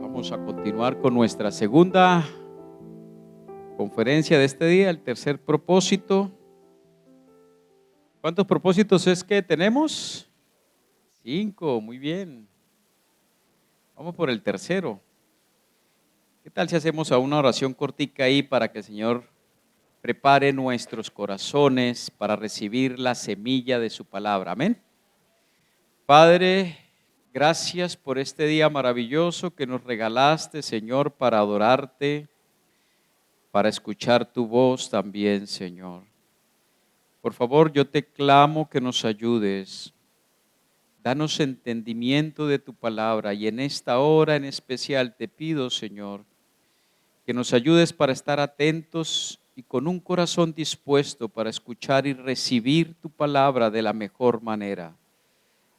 Vamos a continuar con nuestra segunda conferencia de este día, el tercer propósito. ¿Cuántos propósitos es que tenemos? 5, muy bien. Vamos por el tercero. ¿Qué tal si hacemos una oración cortica ahí para que el Señor prepare nuestros corazones para recibir la semilla de su palabra? Amén. Padre, gracias por este día maravilloso que nos regalaste, Señor, para adorarte, para escuchar tu voz también, Señor. Por favor, yo te clamo que nos ayudes. Danos entendimiento de tu palabra y en esta hora en especial te pido, Señor, que nos ayudes para estar atentos y con un corazón dispuesto para escuchar y recibir tu palabra de la mejor manera.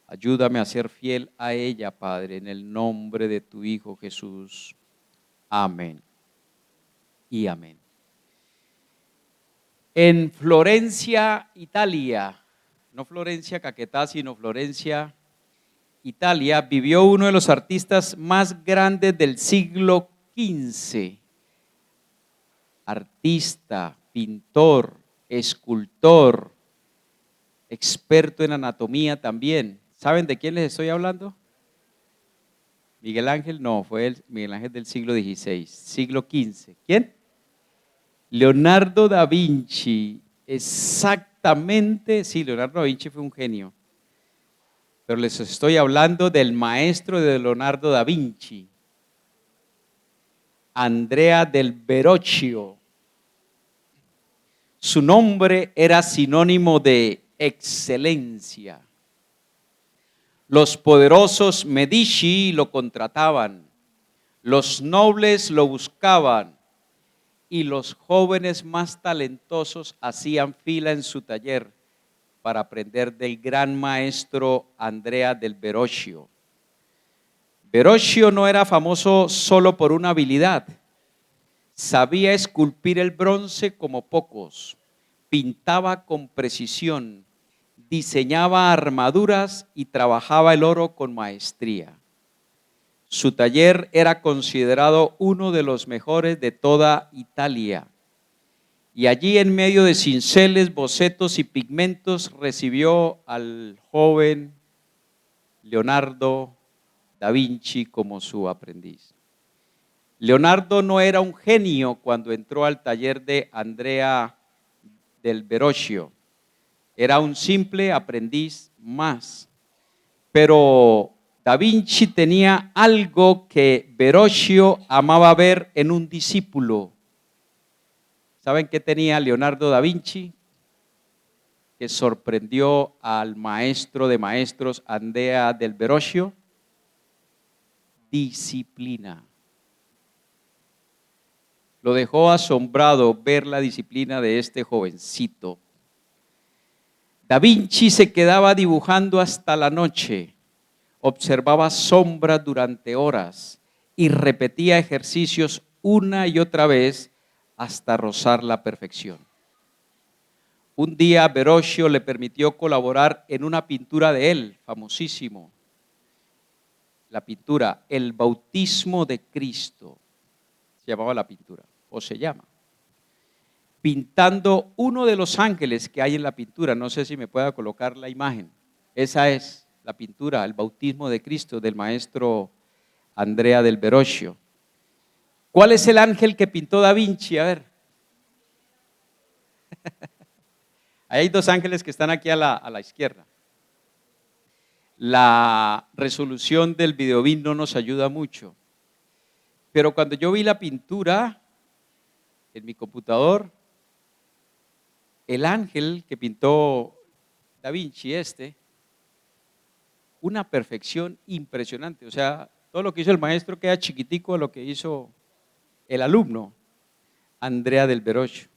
Ayúdame a ser fiel a ella, Padre, en el nombre de tu Hijo Jesús. Amén y amén. En Florencia, Italia, no Florencia, Caquetá, sino Florencia, Italia, vivió uno de los artistas más grandes del siglo XV. Artista, pintor, escultor, experto en anatomía también. ¿Saben de quién les estoy hablando? Miguel Ángel, no, fue el Miguel Ángel del siglo XVI, siglo XV. ¿Quién? Leonardo da Vinci, exactamente, sí, Leonardo da Vinci fue un genio, pero les estoy hablando del maestro de Leonardo da Vinci, Andrea del Verrocchio. Su nombre era sinónimo de excelencia. Los poderosos Medici lo contrataban, los nobles lo buscaban y los jóvenes más talentosos hacían fila en su taller para aprender del gran maestro Andrea del Verrocchio. Verrocchio no era famoso solo por una habilidad, sabía esculpir el bronce como pocos, pintaba con precisión, diseñaba armaduras y trabajaba el oro con maestría. Su taller era considerado uno de los mejores de toda Italia. Y allí, en medio de cinceles, bocetos y pigmentos, recibió al joven Leonardo da Vinci como su aprendiz. Leonardo no era un genio cuando entró al taller de Andrea del Verrocchio. Era un simple aprendiz más, pero Da Vinci tenía algo que Verrocchio amaba ver en un discípulo. ¿Saben qué tenía Leonardo da Vinci? Que sorprendió al maestro de maestros Andrea del Verrocchio. Disciplina. Lo dejó asombrado ver la disciplina de este jovencito. Da Vinci se quedaba dibujando hasta la noche, observaba sombras durante horas y repetía ejercicios una y otra vez hasta rozar la perfección. Un día Verrocchio le permitió colaborar en una pintura de él, famosísimo. La pintura El Bautismo de Cristo, se llamaba la pintura, o se llama. Pintando uno de los ángeles que hay en la pintura. No sé si me pueda colocar la imagen. Esa es la pintura, El Bautismo de Cristo, del maestro Andrea del Verrocchio. ¿Cuál es el ángel que pintó Da Vinci? A ver. Hay dos ángeles que están aquí a la izquierda. La resolución del videobeam no nos ayuda mucho. Pero cuando yo vi la pintura en mi computador, el ángel que pintó Da Vinci, una perfección impresionante. O sea, todo lo que hizo el maestro queda chiquitico a lo que hizo el alumno, Andrea del Verrocchio.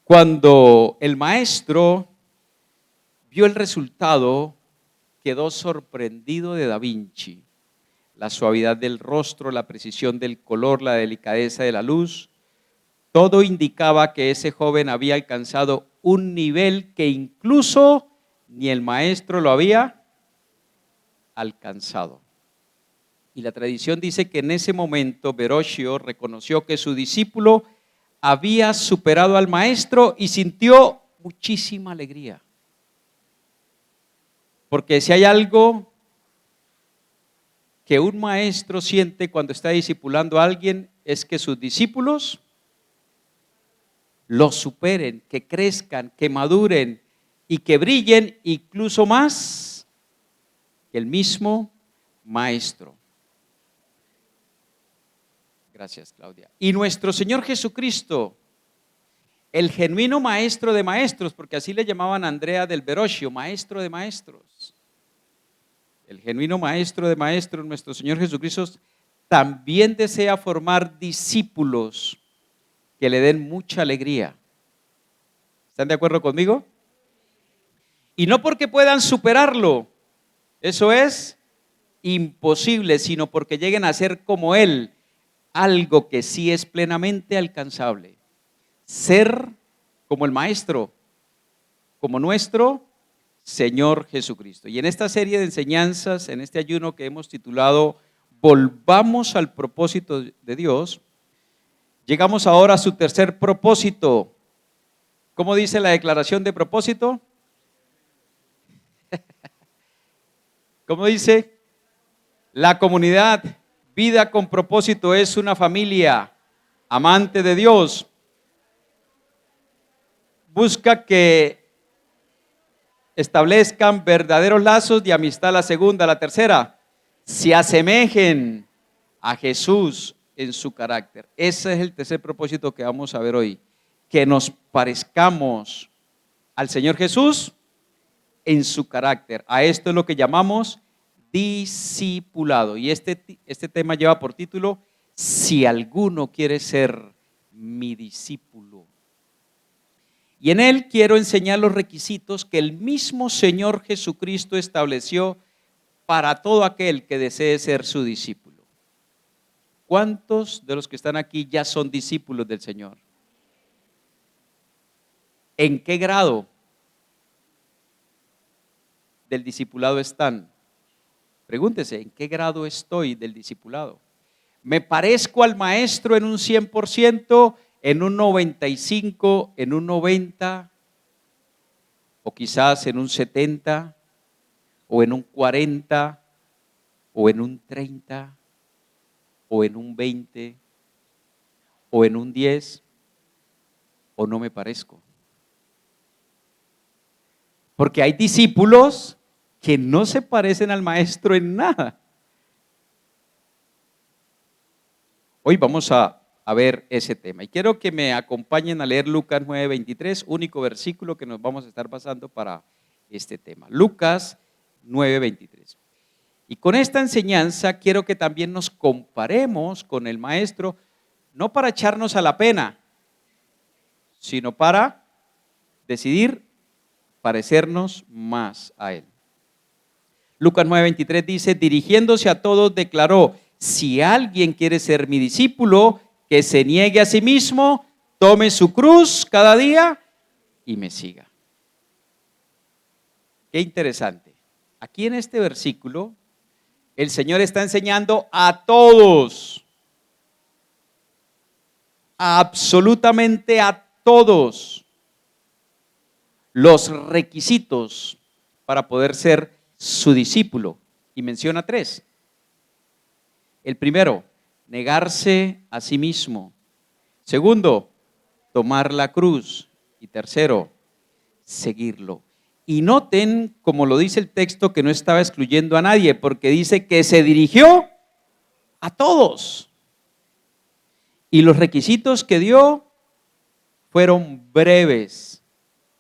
Cuando el maestro vio el resultado, quedó sorprendido de Da Vinci. La suavidad del rostro, la precisión del color, la delicadeza de la luz, todo indicaba que ese joven había alcanzado un nivel que incluso ni el maestro lo había alcanzado. Y la tradición dice que en ese momento Verrocchio reconoció que su discípulo había superado al maestro y sintió muchísima alegría. Porque si hay algo que un maestro siente cuando está discipulando a alguien, es que sus discípulos lo superen, que crezcan, que maduren y que brillen incluso más que el mismo maestro. Gracias, Claudia. Y nuestro Señor Jesucristo, el genuino maestro de maestros, porque así le llamaban a Andrea del Verrocchio, maestro de maestros. El genuino maestro de maestros, nuestro Señor Jesucristo, también desea formar discípulos que le den mucha alegría. ¿Están de acuerdo conmigo? Y no porque puedan superarlo, eso es imposible, sino porque lleguen a ser como Él, algo que sí es plenamente alcanzable. Ser como el Maestro, como nuestro Señor Jesucristo. Y en esta serie de enseñanzas, en este ayuno que hemos titulado Volvamos al propósito de Dios, llegamos ahora a su tercer propósito. ¿Cómo dice la declaración de propósito? ¿Cómo dice? La comunidad Vida con Propósito es una familia amante de Dios. Busca que establezcan verdaderos lazos de amistad. La segunda, la tercera, se asemejen a Jesús en su carácter. Ese es el tercer propósito que vamos a ver hoy. Que nos parezcamos al Señor Jesús en su carácter. A esto es lo que llamamos discipulado. Y este tema lleva por título, si alguno quiere ser mi discípulo. Y en él quiero enseñar los requisitos que el mismo Señor Jesucristo estableció para todo aquel que desee ser su discípulo. ¿Cuántos de los que están aquí ya son discípulos del Señor? ¿En qué grado del discipulado están? Pregúntese, ¿en qué grado estoy del discipulado? ¿Me parezco al maestro en un 100%, en un 95%, en un 90%, o quizás en un 70%, o en un 40%, o en un 30%, o en un 20%, o en un 10%, o no me parezco? Porque hay discípulos que no se parecen al maestro en nada. Hoy vamos a ver ese tema y quiero que me acompañen a leer Lucas 9:23, único versículo que nos vamos a estar basando para este tema. Lucas 9:23. Y con esta enseñanza quiero que también nos comparemos con el maestro, no para echarnos a la pena, sino para decidir parecernos más a él. Lucas 9:23 dice, dirigiéndose a todos declaró, si alguien quiere ser mi discípulo, que se niegue a sí mismo, tome su cruz cada día y me siga. Qué interesante. Aquí en este versículo, el Señor está enseñando a todos, absolutamente a todos, los requisitos para poder ser su discípulo. Y menciona 3. El primero, negarse a sí mismo. Segundo, tomar la cruz. Y tercero, seguirlo. Y noten, como lo dice el texto, que no estaba excluyendo a nadie, porque dice que se dirigió a todos. Y los requisitos que dio fueron breves,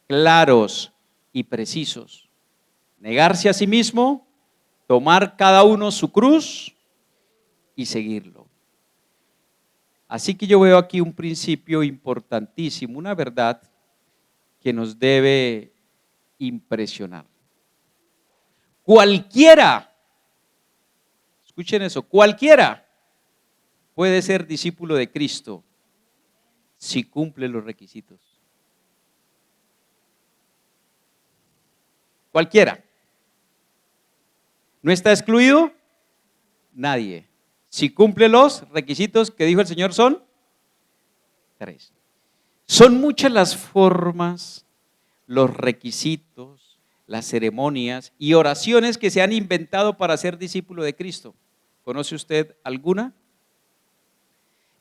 claros y precisos. Negarse a sí mismo, tomar cada uno su cruz y seguirlo. Así que yo veo aquí un principio importantísimo, una verdad que nos debe impresionar. Cualquiera, escuchen eso, cualquiera puede ser discípulo de Cristo si cumple los requisitos. Cualquiera. ¿No está excluido? Nadie. Si cumple los requisitos que dijo el Señor, son 3. Son muchas las formas, los requisitos, las ceremonias y oraciones que se han inventado para ser discípulo de Cristo. ¿Conoce usted alguna?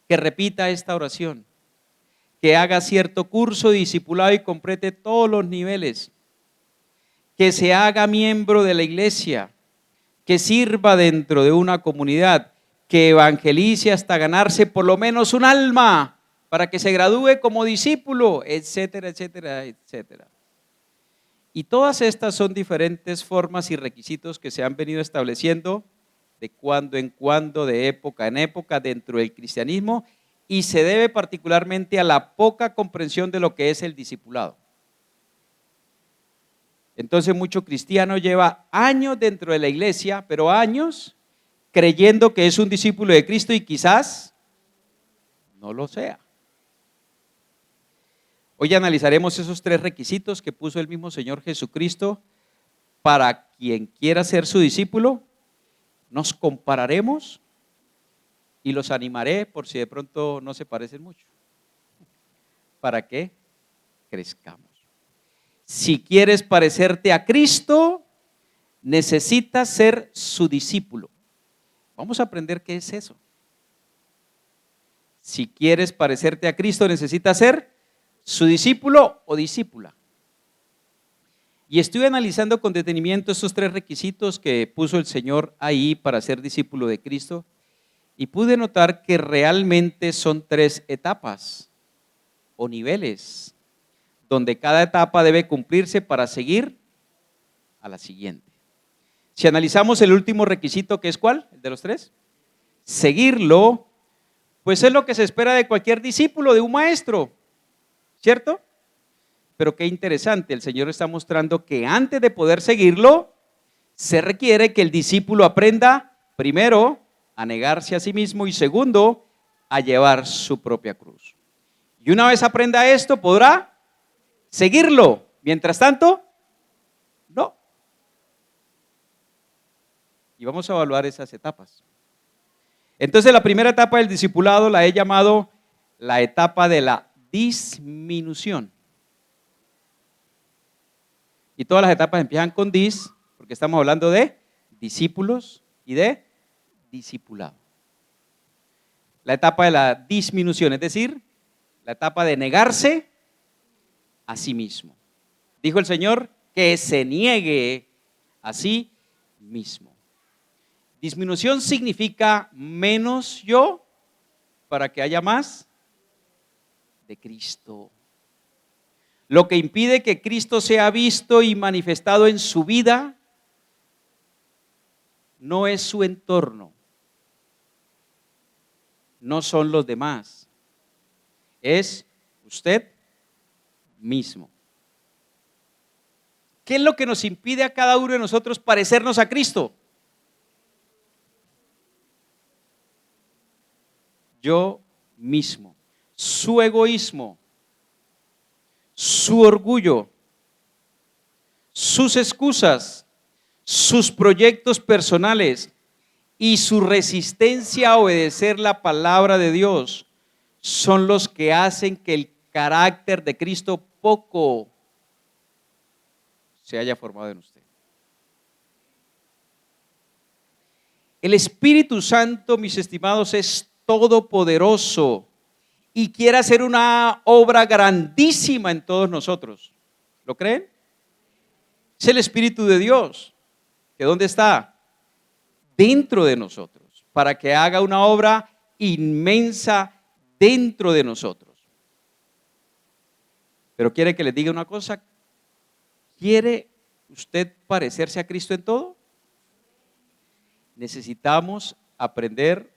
Que repita esta oración, que haga cierto curso de discipulado y complete todos los niveles, que se haga miembro de la iglesia, que sirva dentro de una comunidad, que evangelice hasta ganarse por lo menos un alma para que se gradúe como discípulo, etcétera, etcétera, etcétera. Y todas estas son diferentes formas y requisitos que se han venido estableciendo de cuando en cuando, de época en época dentro del cristianismo, y se debe particularmente a la poca comprensión de lo que es el discipulado. Entonces mucho cristiano lleva años dentro de la iglesia, pero años creyendo que es un discípulo de Cristo y quizás no lo sea. Hoy analizaremos esos 3 requisitos que puso el mismo Señor Jesucristo para quien quiera ser su discípulo. Nos compararemos y los animaré por si de pronto no se parecen mucho, para que crezcamos. Si quieres parecerte a Cristo, necesitas ser su discípulo. Vamos a aprender qué es eso. Si quieres parecerte a Cristo, necesitas ser su discípulo o discípula. Y estuve analizando con detenimiento estos 3 requisitos que puso el Señor ahí para ser discípulo de Cristo, y pude notar que realmente son 3 etapas o niveles, donde cada etapa debe cumplirse para seguir a la siguiente. Si analizamos el último requisito, ¿qué es cuál? ¿El de los 3? Seguirlo, pues es lo que se espera de cualquier discípulo, de un maestro, ¿cierto? Pero qué interesante, el Señor está mostrando que antes de poder seguirlo, se requiere que el discípulo aprenda, primero, a negarse a sí mismo y segundo, a llevar su propia cruz. Y una vez aprenda esto, podrá seguirlo. Mientras tanto, no. Y vamos a evaluar esas etapas. Entonces, la primera etapa del discipulado la he llamado la etapa de la disminución. Y todas las etapas empiezan con dis, porque estamos hablando de discípulos y de discipulado. La etapa de la disminución, es decir, la etapa de negarse a sí mismo. Dijo el Señor que se niegue a sí mismo. Disminución significa menos yo para que haya más de Cristo. Lo que impide que Cristo sea visto y manifestado en su vida no es su entorno, no son los demás, es usted mismo. ¿Qué es lo que nos impide a cada uno de nosotros parecernos a Cristo? Yo mismo, su egoísmo, su orgullo, sus excusas, sus proyectos personales y su resistencia a obedecer la palabra de Dios son los que hacen que el carácter de Cristo poco se haya formado en usted. El Espíritu Santo, mis estimados, es todopoderoso y quiere hacer una obra grandísima en todos nosotros. ¿Lo creen? Es el Espíritu de Dios, que ¿dónde está? Dentro de nosotros, para que haga una obra inmensa dentro de nosotros. Pero quiere que les diga una cosa, ¿quiere usted parecerse a Cristo en todo? Necesitamos aprender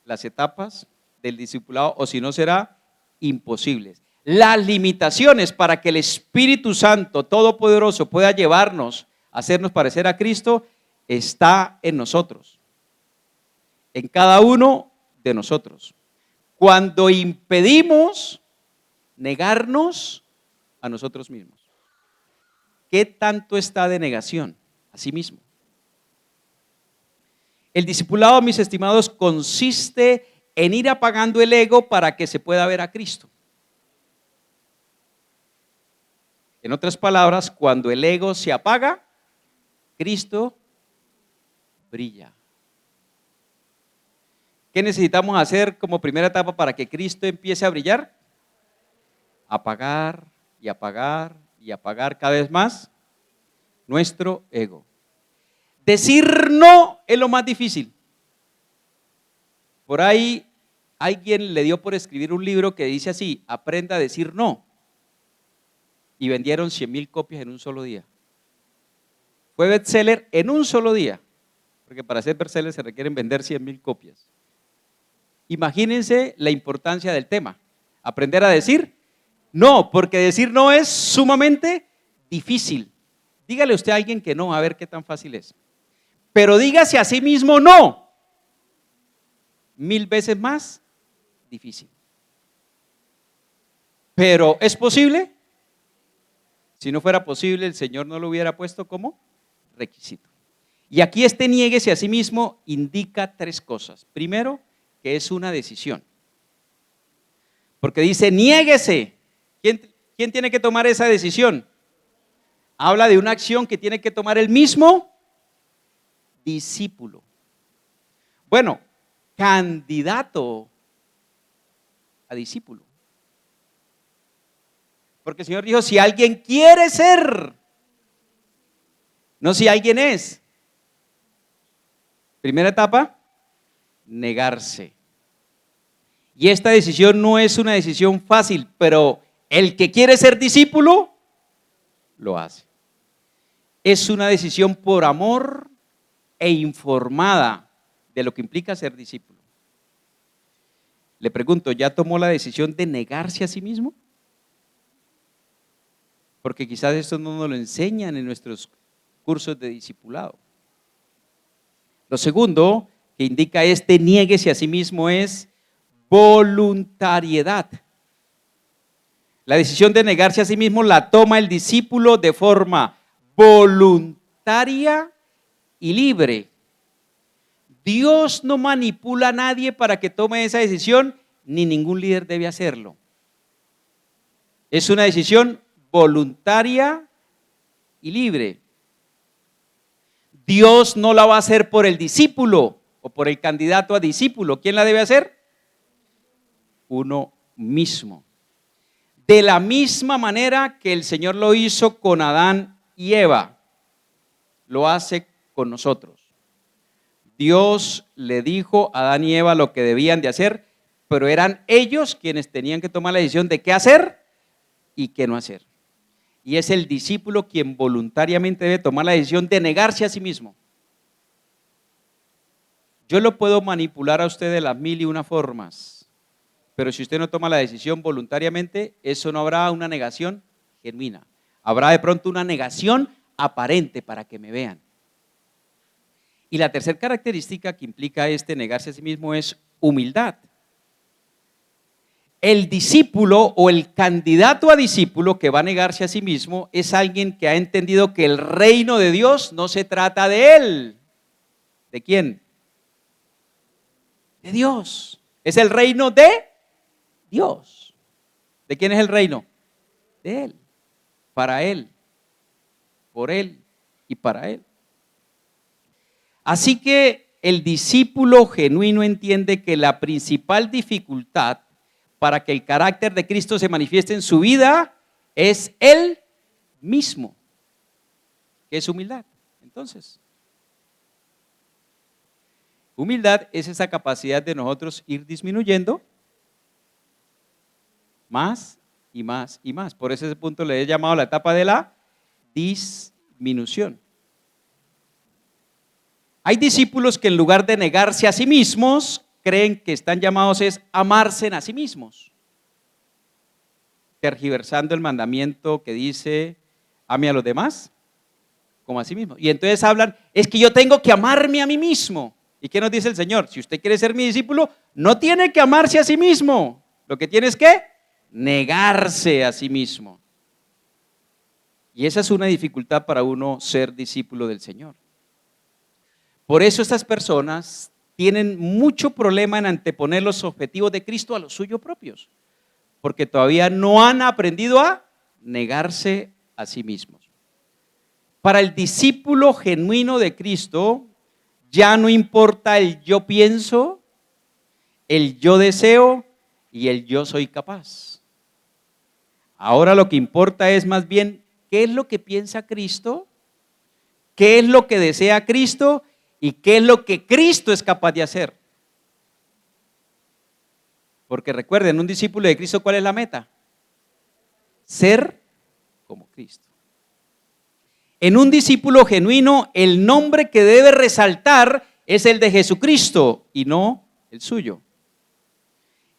las etapas del discipulado, o si no será imposible. Las limitaciones para que el Espíritu Santo Todopoderoso pueda llevarnos a hacernos parecer a Cristo está en nosotros, en cada uno de nosotros. Cuando impedimos negarnos a nosotros mismos, ¿qué tanto está de negación a sí mismo? El discipulado, mis estimados, consiste en ir apagando el ego para que se pueda ver a Cristo. En otras palabras, cuando el ego se apaga, Cristo brilla. ¿Qué necesitamos hacer como primera etapa para que Cristo empiece a brillar? Apagar y apagar y apagar cada vez más nuestro ego. Decir no es lo más difícil. Por ahí alguien le dio por escribir un libro que dice así: aprenda a decir no. Y vendieron 100,000 copias en un solo día. Fue bestseller en un solo día, porque para ser bestseller se requieren vender 100,000 copias. Imagínense la importancia del tema: aprender a decir no, porque decir no es sumamente difícil. Dígale usted a alguien que no, a ver qué tan fácil es. Pero dígase a sí mismo no, 1000 veces más difícil. Pero ¿es posible? Si no fuera posible, el Señor no lo hubiera puesto como requisito. Y aquí este niéguese a sí mismo indica 3 cosas. Primero, que es una decisión. Porque dice niéguese. ¿Quién tiene que tomar esa decisión? Habla de una acción que tiene que tomar el mismo discípulo. Bueno, candidato a discípulo. Porque el Señor dijo: si alguien quiere ser, no si alguien es. Primera etapa, negarse. Y esta decisión no es una decisión fácil, pero el que quiere ser discípulo, lo hace. Es una decisión por amor e informada de lo que implica ser discípulo. Le pregunto, ¿ya tomó la decisión de negarse a sí mismo? Porque quizás esto no nos lo enseñan en nuestros cursos de discipulado. Lo segundo que indica este niéguese a sí mismo es voluntariedad. La decisión de negarse a sí mismo la toma el discípulo de forma voluntaria y libre. Dios no manipula a nadie para que tome esa decisión, ni ningún líder debe hacerlo. Es una decisión voluntaria y libre. Dios no la va a hacer por el discípulo o por el candidato a discípulo. ¿Quién la debe hacer? Uno mismo. De la misma manera que el Señor lo hizo con Adán y Eva, lo hace con nosotros. Dios le dijo a Adán y Eva lo que debían de hacer, pero eran ellos quienes tenían que tomar la decisión de qué hacer y qué no hacer. Y es el discípulo quien voluntariamente debe tomar la decisión de negarse a sí mismo. Yo lo puedo manipular a usted de las 1001 formas, pero si usted no toma la decisión voluntariamente, eso no habrá una negación genuina. Habrá de pronto una negación aparente para que me vean. Y la tercera característica que implica este negarse a sí mismo es humildad. El discípulo o el candidato a discípulo que va a negarse a sí mismo es alguien que ha entendido que el reino de Dios no se trata de él. ¿De quién? De Dios. Es el reino de Dios. ¿De quién es el reino? De Él. Para Él. Por Él y para Él. Así que el discípulo genuino entiende que la principal dificultad para que el carácter de Cristo se manifieste en su vida es Él mismo, que es humildad. Entonces, humildad es esa capacidad de nosotros ir disminuyendo más y más y más. Por ese punto le he llamado la etapa de la disminución. Hay discípulos que en lugar de negarse a sí mismos, creen que están llamados es amarse a sí mismos, tergiversando el mandamiento que dice ame a los demás como a sí mismo. Y entonces hablan, es que yo tengo que amarme a mí mismo. ¿Y qué nos dice el Señor? Si usted quiere ser mi discípulo, no tiene que amarse a sí mismo. Lo que tiene es que negarse a sí mismo. Y esa es una dificultad para uno ser discípulo del Señor. Por eso estas personas tienen mucho problema en anteponer los objetivos de Cristo a los suyos propios, porque todavía no han aprendido a negarse a sí mismos. Para el discípulo genuino de Cristo, ya no importa el yo pienso, el yo deseo y el yo soy capaz. Ahora lo que importa es más bien qué es lo que piensa Cristo, qué es lo que desea Cristo y qué es lo que Cristo es capaz de hacer. Porque recuerden, un discípulo de Cristo, ¿cuál es la meta? Ser como Cristo. En un discípulo genuino, el nombre que debe resaltar es el de Jesucristo y no el suyo.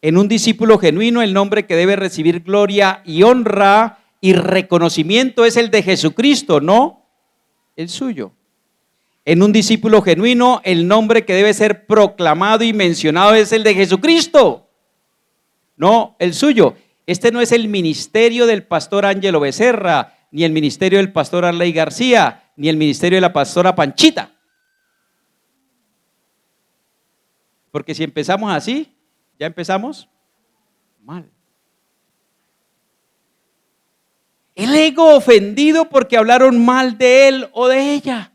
En un discípulo genuino, el nombre que debe recibir gloria y honra y reconocimiento es el de Jesucristo, no el suyo. En un discípulo genuino, el nombre que debe ser proclamado y mencionado es el de Jesucristo, no el suyo. Este no es el ministerio del pastor Ángelo Becerra, ni el ministerio del pastor Arley García, ni el ministerio de la pastora Panchita. Porque si empezamos así, ya empezamos mal. El ego ofendido porque hablaron mal de él o de ella.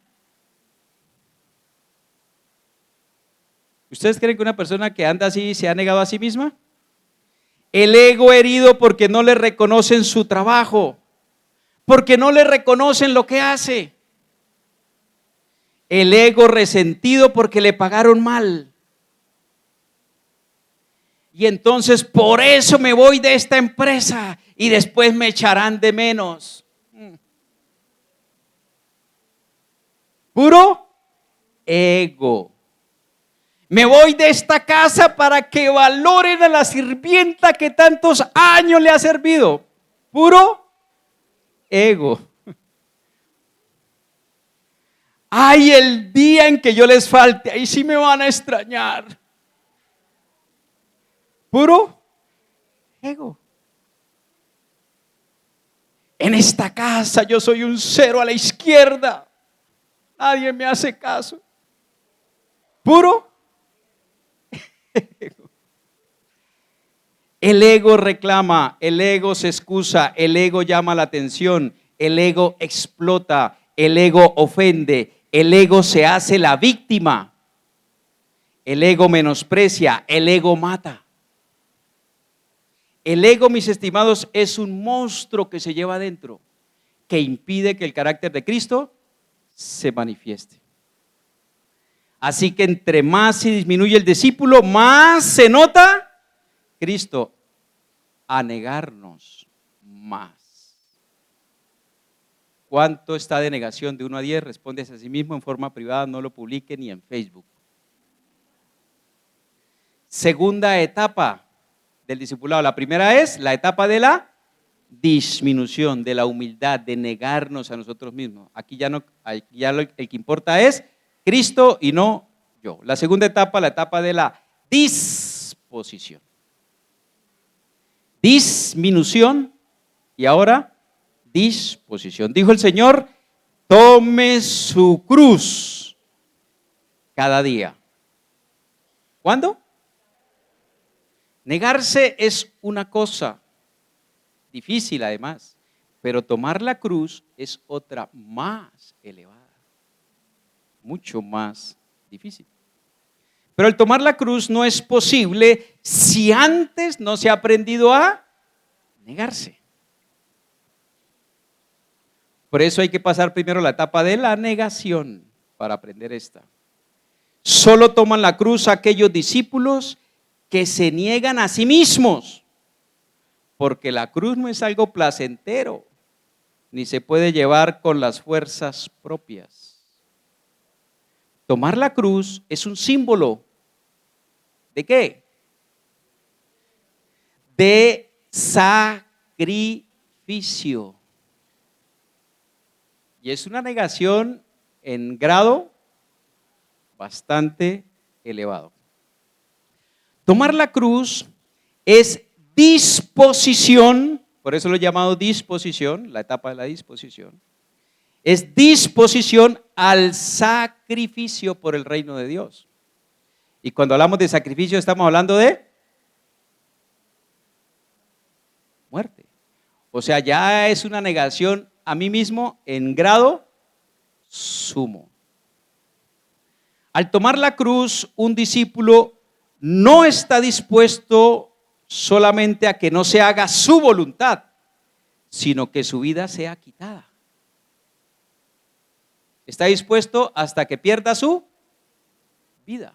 ¿Ustedes creen que una persona que anda así se ha negado a sí misma? El ego herido porque no le reconocen su trabajo, porque no le reconocen lo que hace. El ego resentido porque le pagaron mal. Y entonces por eso me voy de esta empresa y después me echarán de menos. Puro ego. Me voy de esta casa para que valoren a la sirvienta que tantos años le ha servido. Puro ego. Ay, el día en que yo les falte, ahí sí me van a extrañar. Puro ego. En esta casa yo soy un cero a la izquierda. Nadie me hace caso. Puro ego. El ego reclama, el ego se excusa, el ego llama la atención, el ego explota, el ego ofende, el ego se hace la víctima, el ego menosprecia, el ego mata. El ego, mis estimados, es un monstruo que se lleva adentro, que impide que el carácter de Cristo se manifieste. Así que entre más se disminuye el discípulo, más se nota Cristo a negarnos más. ¿Cuánto está de negación de 1 a 10? Responde a sí mismo en forma privada, no lo publique ni en Facebook. Segunda etapa del discipulado. La primera es la etapa de la disminución, de la humildad, de negarnos a nosotros mismos. Aquí ya el que importa es Cristo y no yo. La segunda etapa, la etapa de la disposición. Disminución y ahora disposición. Dijo el Señor, tome su cruz cada día. ¿Cuándo? Negarse es una cosa difícil además, pero tomar la cruz es otra más elevada, mucho más difícil. Pero el tomar la cruz no es posible si antes no se ha aprendido a negarse. Por eso hay que pasar primero la etapa de la negación para aprender esta. Solo toman la cruz aquellos discípulos que se niegan a sí mismos, porque la cruz no es algo placentero, ni se puede llevar con las fuerzas propias. Tomar la cruz es un símbolo ¿de qué? De sacrificio. Y es una negación en grado bastante elevado. Tomar la cruz es disposición, por eso lo he llamado disposición, la etapa de la disposición. Es disposición al sacrificio por el reino de Dios. Y cuando hablamos de sacrificio estamos hablando de muerte. O sea, ya es una negación a mí mismo en grado sumo. Al tomar la cruz, un discípulo no está dispuesto solamente a que no se haga su voluntad, sino que su vida sea quitada. Está dispuesto hasta que pierda su vida.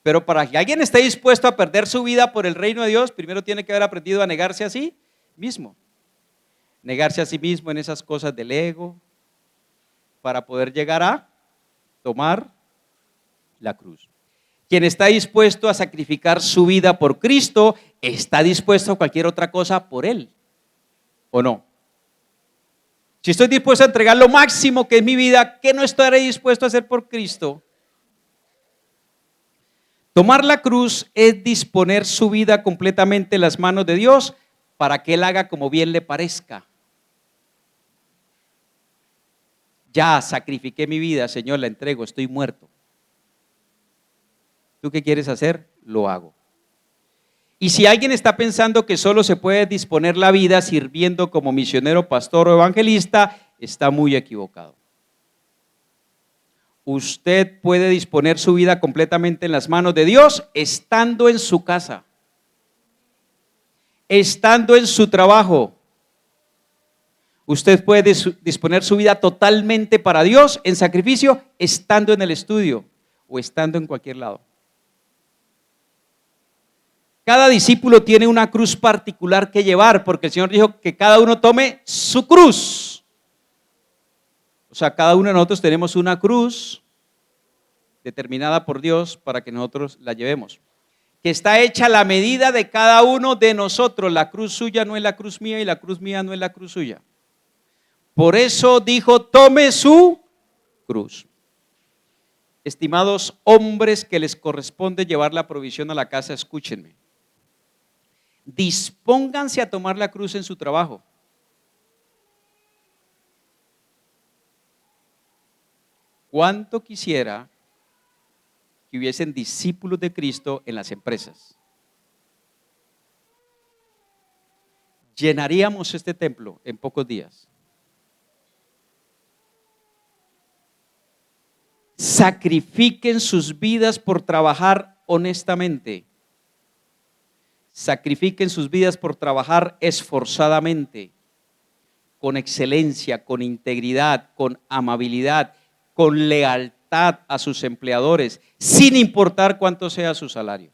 Pero para que alguien esté dispuesto a perder su vida por el reino de Dios, primero tiene que haber aprendido a negarse a sí mismo. Negarse a sí mismo en esas cosas del ego, para poder llegar a tomar la cruz. Quien está dispuesto a sacrificar su vida por Cristo, está dispuesto a cualquier otra cosa por Él, ¿o no? Si estoy dispuesto a entregar lo máximo que es mi vida, ¿qué no estaré dispuesto a hacer por Cristo? Tomar la cruz es disponer su vida completamente en las manos de Dios para que Él haga como bien le parezca. Ya sacrifiqué mi vida, Señor, la entrego, estoy muerto. ¿Tú qué quieres hacer? Lo hago. Y si alguien está pensando que solo se puede disponer la vida sirviendo como misionero, pastor o evangelista, está muy equivocado. Usted puede disponer su vida completamente en las manos de Dios estando en su casa, estando en su trabajo. Usted puede disponer su vida totalmente para Dios en sacrificio estando en el estudio o estando en cualquier lado. Cada discípulo tiene una cruz particular que llevar, porque el Señor dijo que cada uno tome su cruz. O sea, cada uno de nosotros tenemos una cruz determinada por Dios para que nosotros la llevemos, que está hecha a la medida de cada uno de nosotros. La cruz suya no es la cruz mía y la cruz mía no es la cruz suya. Por eso dijo, tome su cruz. Estimados hombres que les corresponde llevar la provisión a la casa, escúchenme. Dispónganse a tomar la cruz en su trabajo. ¿Cuánto quisiera que hubiesen discípulos de Cristo en las empresas? Llenaríamos este templo en pocos días. Sacrifiquen sus vidas por trabajar honestamente. Sacrifiquen sus vidas por trabajar esforzadamente, con excelencia, con integridad, con amabilidad, con lealtad a sus empleadores, sin importar cuánto sea su salario.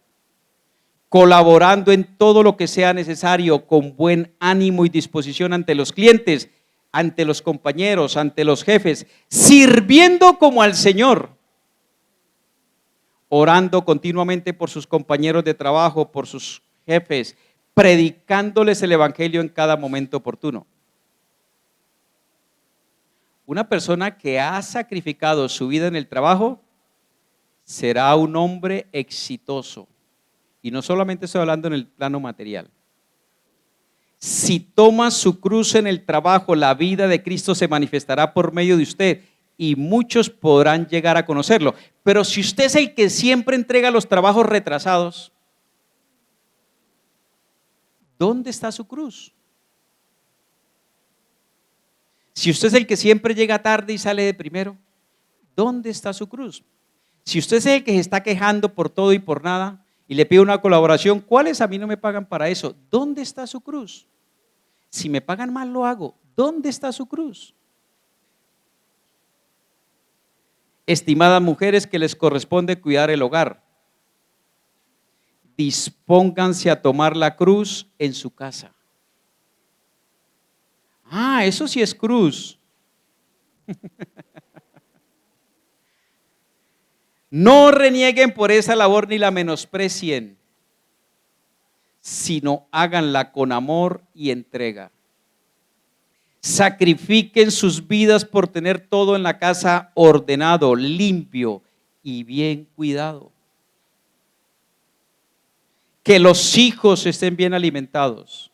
Colaborando en todo lo que sea necesario, con buen ánimo y disposición ante los clientes, ante los compañeros, ante los jefes, sirviendo como al Señor, orando continuamente por sus compañeros de trabajo, por sus jefes, predicándoles el evangelio en cada momento oportuno. Una persona que ha sacrificado su vida en el trabajo será un hombre exitoso. Y no solamente estoy hablando en el plano material. Si toma su cruz en el trabajo, la vida de Cristo se manifestará por medio de usted y muchos podrán llegar a conocerlo. Pero si usted es el que siempre entrega los trabajos retrasados, ¿dónde está su cruz? Si usted es el que siempre llega tarde y sale de primero, ¿dónde está su cruz? Si usted es el que se está quejando por todo y por nada y le pide una colaboración, ¿cuáles a mí no me pagan para eso? ¿Dónde está su cruz? Si me pagan mal lo hago, ¿dónde está su cruz? Estimadas mujeres que les corresponde cuidar el hogar, dispónganse a tomar la cruz en su casa. Ah, eso sí es cruz. No renieguen por esa labor ni la menosprecien, sino háganla con amor y entrega. Sacrifiquen sus vidas por tener todo en la casa ordenado, limpio y bien cuidado. Que los hijos estén bien alimentados,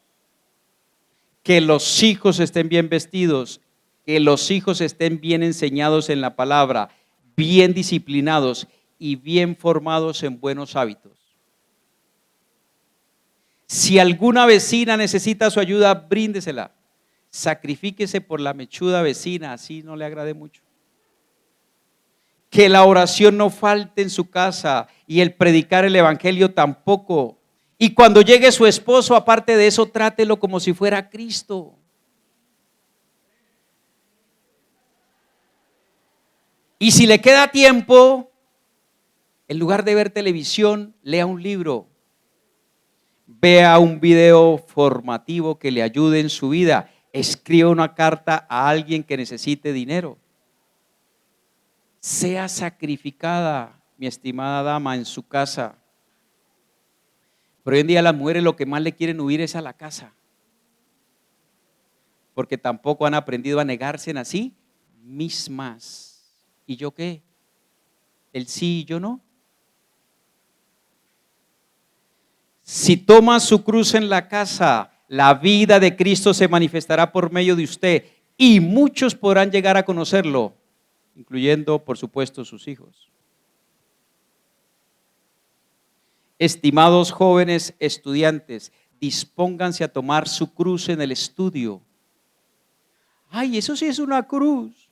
que los hijos estén bien vestidos que los hijos estén bien enseñados en la palabra, bien disciplinados y bien formados en buenos hábitos. Si alguna vecina necesita su ayuda, bríndesela. Sacrifíquese por la mechuda vecina, así no le agrade mucho. Que la oración no falte en su casa y el predicar el evangelio tampoco. Y cuando llegue su esposo, aparte de eso, trátelo como si fuera Cristo. Y si le queda tiempo, en lugar de ver televisión, lea un libro. Vea un video formativo que le ayude en su vida. Escriba una carta a alguien que necesite dinero. Sea sacrificada, mi estimada dama, en su casa. Pero hoy en día las mujeres lo que más le quieren huir es a la casa. Porque tampoco han aprendido a negarse en así mismas. ¿Y yo qué? El sí y yo no. Si toma su cruz en la casa, la vida de Cristo se manifestará por medio de usted y muchos podrán llegar a conocerlo, incluyendo, por supuesto, sus hijos. Estimados jóvenes estudiantes, dispónganse a tomar su cruz en el estudio. Ay, eso sí es una cruz.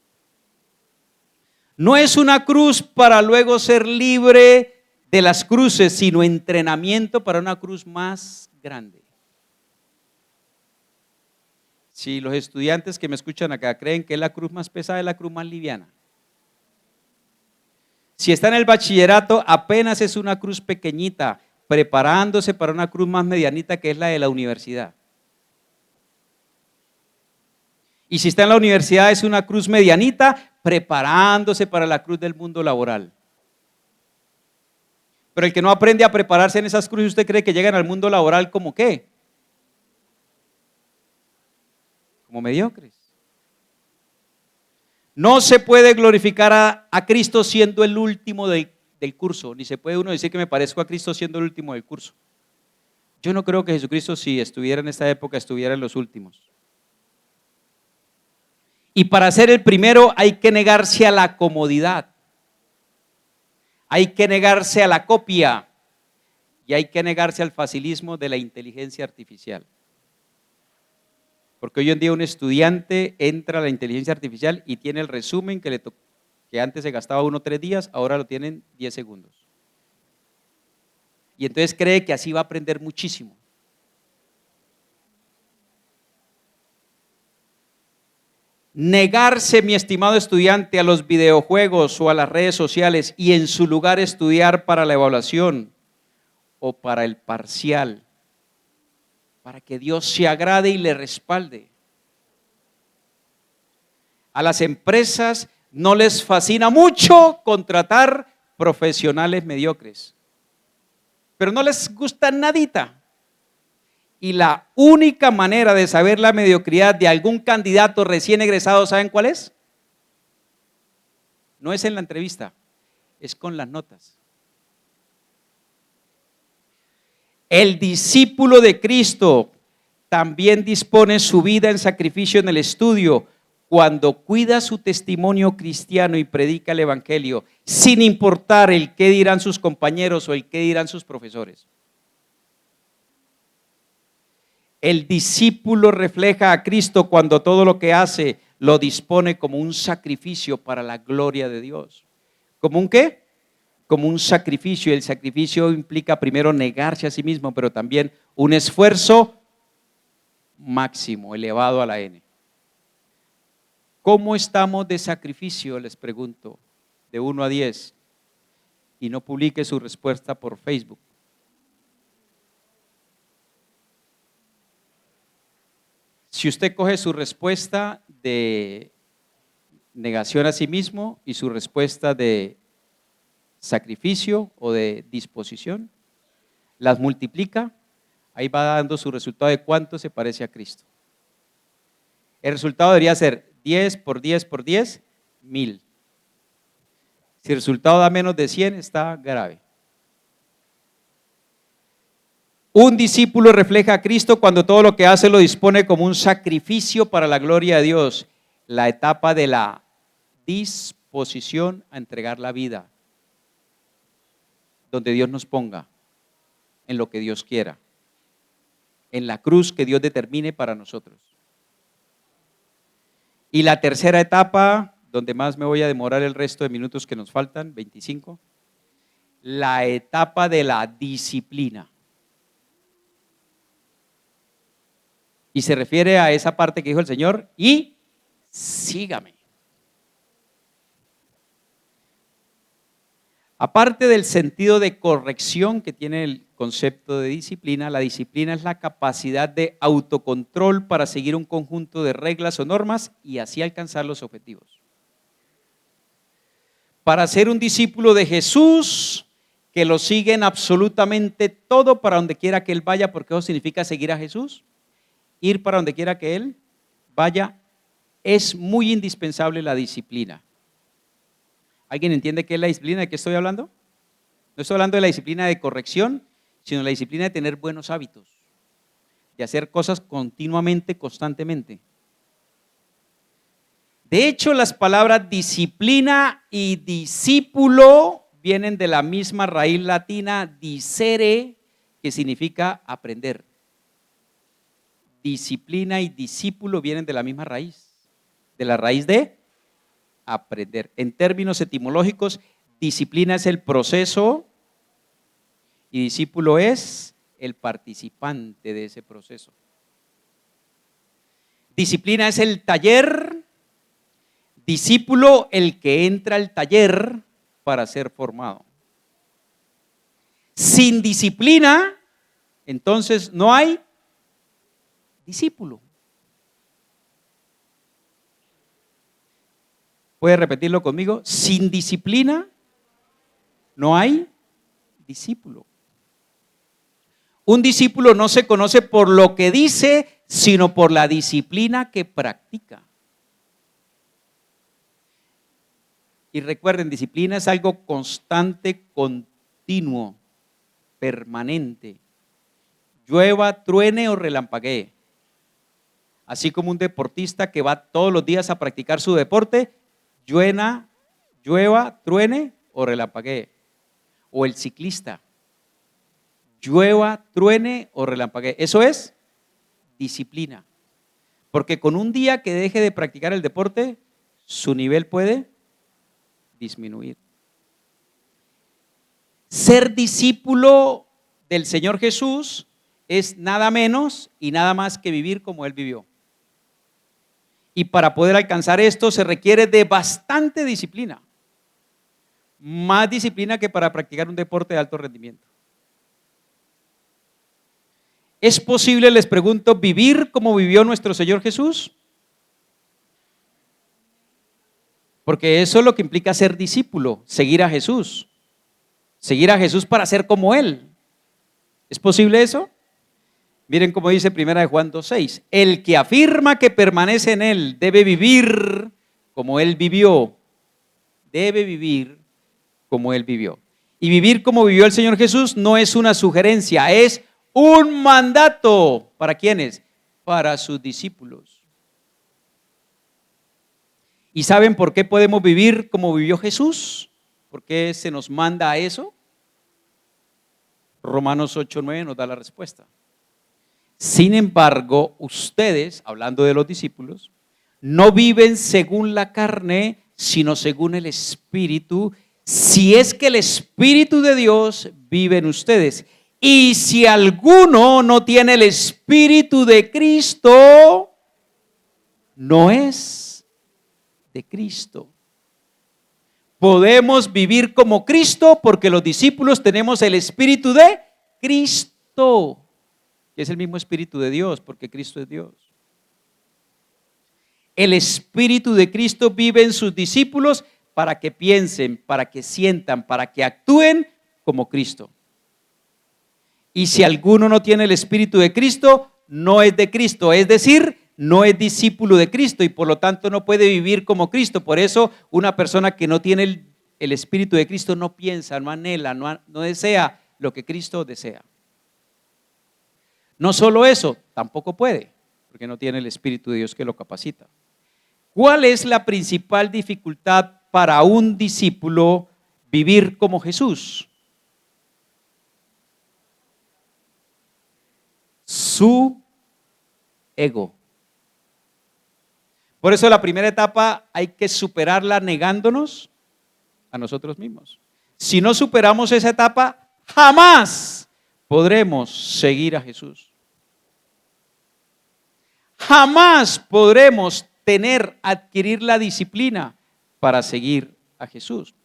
No es una cruz para luego ser libre de las cruces, sino entrenamiento para una cruz más grande. Si los estudiantes que me escuchan acá creen que es la cruz más pesada, es la cruz más liviana. Si está en el bachillerato, apenas es una cruz pequeñita, preparándose para una cruz más medianita, que es la de la universidad. Y si está en la universidad, es una cruz medianita, preparándose para la cruz del mundo laboral. Pero el que no aprende a prepararse en esas cruces, ¿usted cree que llegan al mundo laboral como qué? Como mediocres. No se puede glorificar a Cristo siendo el último del curso, ni se puede uno decir que me parezco a Cristo siendo el último del curso. Yo no creo que Jesucristo, si estuviera en esta época, estuviera en los últimos. Y para ser el primero hay que negarse a la comodidad, hay que negarse a la copia y hay que negarse al facilismo de la inteligencia artificial. Porque hoy en día un estudiante entra a la inteligencia artificial y tiene el resumen que antes se gastaba 1 o 3 días, ahora lo tienen 10 segundos. Y entonces cree que así va a aprender muchísimo. Negarse, mi estimado estudiante, a los videojuegos o a las redes sociales y en su lugar estudiar para la evaluación o para el parcial, para que Dios se agrade y le respalde. A las empresas no les fascina mucho contratar profesionales mediocres, pero no les gusta nadita. Y la única manera de saber la mediocridad de algún candidato recién egresado, ¿saben cuál es? No es en la entrevista, es con las notas. El discípulo de Cristo también dispone su vida en sacrificio en el estudio cuando cuida su testimonio cristiano y predica el evangelio, sin importar el qué dirán sus compañeros o el qué dirán sus profesores. El discípulo refleja a Cristo cuando todo lo que hace lo dispone como un sacrificio para la gloria de Dios. ¿Cómo un qué? Como un sacrificio. El sacrificio implica primero negarse a sí mismo, pero también un esfuerzo máximo, elevado a la N. ¿Cómo estamos de sacrificio? Les pregunto, de 1 a 10. Y no publique su respuesta por Facebook. Si usted coge su respuesta de negación a sí mismo y su respuesta de sacrificio o de disposición, las multiplica, ahí va dando su resultado de cuánto se parece a Cristo. El resultado debería ser 10 por 10 por 10, 1000. Si el resultado da menos de 100, está grave. Un discípulo refleja a Cristo cuando todo lo que hace lo dispone como un sacrificio para la gloria de Dios. la etapa de la disposición a entregar la vida, donde Dios nos ponga, en lo que Dios quiera, en la cruz que Dios determine para nosotros. Y la tercera etapa, donde más me voy a demorar el resto de minutos que nos faltan, 25, la etapa de la disciplina. Y se refiere a esa parte que dijo el Señor, y sígame. Aparte del sentido de corrección que tiene el concepto de disciplina, la disciplina es la capacidad de autocontrol para seguir un conjunto de reglas o normas y así alcanzar los objetivos. Para ser un discípulo de Jesús, que lo sigue en absolutamente todo para donde quiera que Él vaya, porque eso significa seguir a Jesús, ir para donde quiera que Él vaya, es muy indispensable la disciplina. ¿Alguien entiende qué es la disciplina? ¿De qué estoy hablando? No estoy hablando de la disciplina de corrección, sino la disciplina de tener buenos hábitos, de hacer cosas continuamente, constantemente. De hecho, las palabras disciplina y discípulo vienen de la misma raíz latina, discere, que significa aprender. Disciplina y discípulo vienen de la misma raíz, de la raíz de aprender. En términos etimológicos, disciplina es el proceso y discípulo es el participante de ese proceso. Disciplina es el taller, discípulo el que entra al taller para ser formado. Sin disciplina, entonces no hay discípulo. ¿Puede repetirlo conmigo? Sin disciplina no hay discípulo. Un discípulo no se conoce por lo que dice, sino por la disciplina que practica. Y recuerden, disciplina es algo constante, continuo, permanente. Llueva, truene o relampaguee. Así como un deportista que va todos los días a practicar su deporte, llueva, truene o relampaguee. O el ciclista, llueva, truene o relampaguee. Eso es disciplina. Porque con un día que deje de practicar el deporte, su nivel puede disminuir. Ser discípulo del Señor Jesús es nada menos y nada más que vivir como Él vivió. Y para poder alcanzar esto se requiere de bastante disciplina. Más disciplina que para practicar un deporte de alto rendimiento. ¿Es posible, les pregunto, vivir como vivió nuestro Señor Jesús? Porque eso es lo que implica ser discípulo, seguir a Jesús. Seguir a Jesús para ser como Él. ¿Es posible eso? Miren cómo dice 1 Juan 2:6. El que afirma que permanece en Él debe vivir como Él vivió. Debe vivir como Él vivió. Y vivir como vivió el Señor Jesús no es una sugerencia, es un mandato. ¿Para quiénes? Para sus discípulos. ¿Y saben por qué podemos vivir como vivió Jesús? ¿Por qué se nos manda a eso? Romanos 8:9 nos da la respuesta. Sin embargo, ustedes, hablando de los discípulos, no viven según la carne, sino según el Espíritu, si es que el Espíritu de Dios vive en ustedes. Y si alguno no tiene el Espíritu de Cristo, no es de Cristo. Podemos vivir como Cristo porque los discípulos tenemos el Espíritu de Cristo, que es el mismo Espíritu de Dios, porque Cristo es Dios. El Espíritu de Cristo vive en sus discípulos para que piensen, para que sientan, para que actúen como Cristo. Y si alguno no tiene el Espíritu de Cristo, no es de Cristo, es decir, no es discípulo de Cristo y por lo tanto no puede vivir como Cristo. Por eso una persona que no tiene el Espíritu de Cristo no piensa, no anhela, no desea lo que Cristo desea. No solo eso, tampoco puede, porque no tiene el Espíritu de Dios que lo capacita. ¿Cuál es la principal dificultad para un discípulo vivir como Jesús? Su ego. Por eso la primera etapa hay que superarla negándonos a nosotros mismos. Si no superamos esa etapa, jamás podremos seguir a Jesús. Jamás podremos adquirir la disciplina para seguir a Jesús.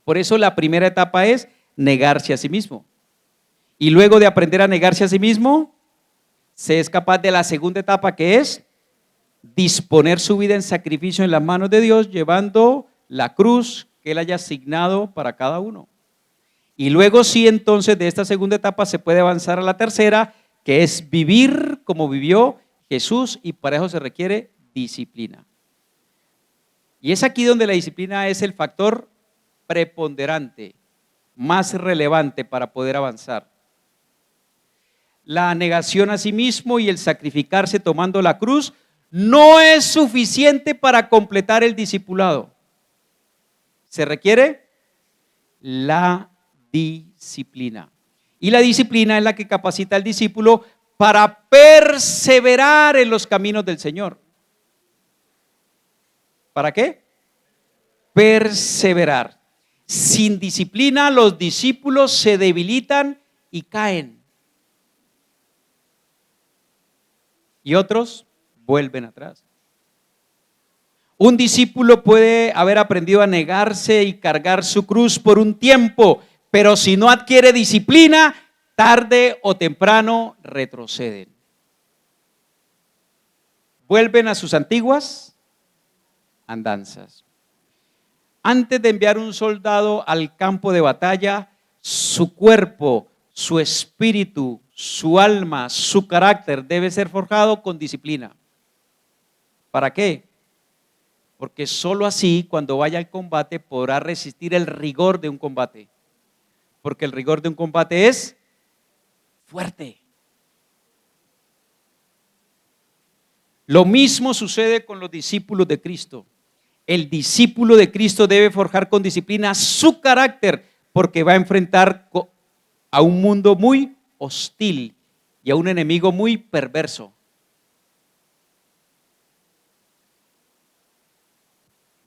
Por eso la primera etapa es negarse a sí mismo. Y luego de aprender a negarse a sí mismo, se es capaz de la segunda etapa, que es disponer su vida en sacrificio en las manos de Dios, llevando la cruz que Él haya asignado para cada uno. Y luego sí, entonces, de esta segunda etapa se puede avanzar a la tercera, que es vivir como vivió Jesús, y para eso se requiere disciplina. Y es aquí donde la disciplina es el factor preponderante, más relevante para poder avanzar. La negación a sí mismo y el sacrificarse tomando la cruz no es suficiente para completar el discipulado. Se requiere la disciplina. Y la disciplina es la que capacita al discípulo para perseverar en los caminos del Señor. ¿Para qué? Perseverar. Sin disciplina, los discípulos se debilitan y caen. Y otros vuelven atrás. Un discípulo puede haber aprendido a negarse y cargar su cruz por un tiempo, pero si no adquiere disciplina, tarde o temprano retroceden. Vuelven a sus antiguas andanzas. Antes de enviar un soldado al campo de batalla, su cuerpo, su espíritu, su alma, su carácter debe ser forjado con disciplina. ¿Para qué? Porque sólo así, cuando vaya al combate, podrá resistir el rigor de un combate. Porque el rigor de un combate es fuerte. Lo mismo sucede con los discípulos de Cristo. El discípulo de Cristo debe forjar con disciplina su carácter, porque va a enfrentar a un mundo muy hostil y a un enemigo muy perverso.